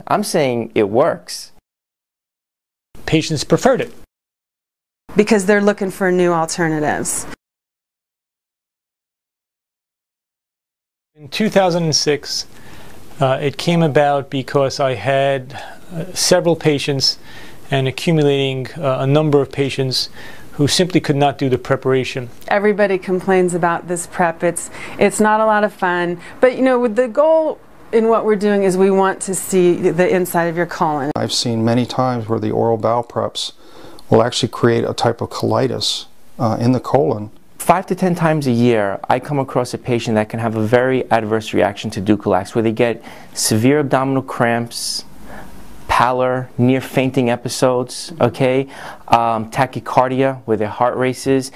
I'm saying it works. Patients preferred it. Because they're looking for new alternatives. In 2006, it came about because I had several patients and accumulating a number of patients who simply could not do the preparation. Everybody complains about this prep. It's not a lot of fun, but you know, with the goal in what we're doing is we want to see the inside of your colon. I've seen many times where the oral bowel preps will actually create a type of colitis in the colon. 5 to 10 times a year, I come across a patient that can have a very adverse reaction to Dulcolax, where they get severe abdominal cramps, pallor, near fainting episodes, okay, tachycardia, where their heart races,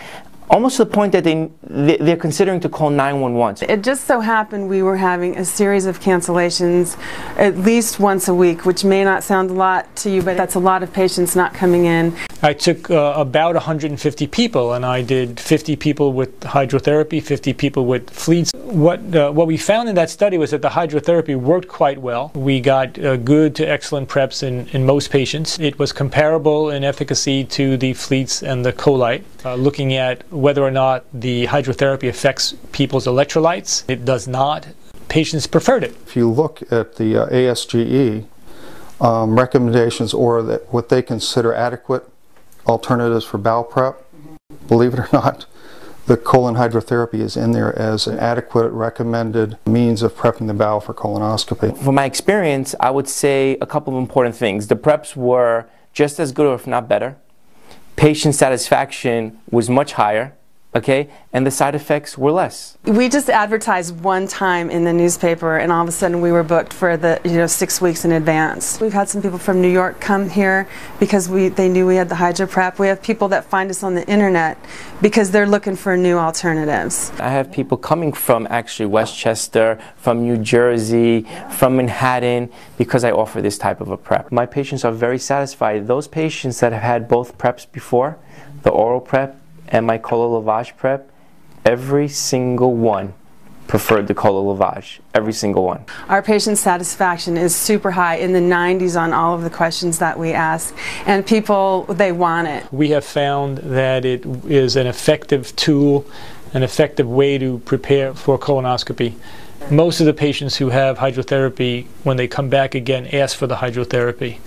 almost to the point that they're considering to call 911. It just so happened we were having a series of cancellations at least once a week, which may not sound a lot to you, but that's a lot of patients not coming in. I took about 150 people, and I did 50 people with hydrotherapy, 50 people with fleets. What we found in that study was that the hydrotherapy worked quite well. We got good to excellent preps in most patients. It was comparable in efficacy to the fleets and the colite. Looking at whether or not the hydrotherapy affects people's electrolytes, it does not. Patients preferred it. If you look at the ASGE recommendations, or what they consider adequate alternatives for bowel prep, believe it or not, the colon hydrotherapy is in there as an adequate recommended means of prepping the bowel for colonoscopy. From my experience, I would say a couple of important things. The preps were just as good, or if not better. Patient satisfaction was much higher, okay, and the side effects were less. We just advertised one time in the newspaper, and all of a sudden we were booked for the 6 weeks in advance. We've had some people from New York come here because they knew we had the hydro prep. We have people that find us on the internet because they're looking for new alternatives. I have people coming from actually Westchester, from New Jersey, from Manhattan, because I offer this type of a prep. My patients are very satisfied. Those patients that have had both preps before, the oral prep and my colon lavage prep, every single one preferred the colon lavage, every single one. Our patient satisfaction is super high, in the 90s on all of the questions that we ask, and people, they want it. We have found that it is an effective tool, an effective way to prepare for colonoscopy. Most of the patients who have hydrotherapy, when they come back again, ask for the hydrotherapy.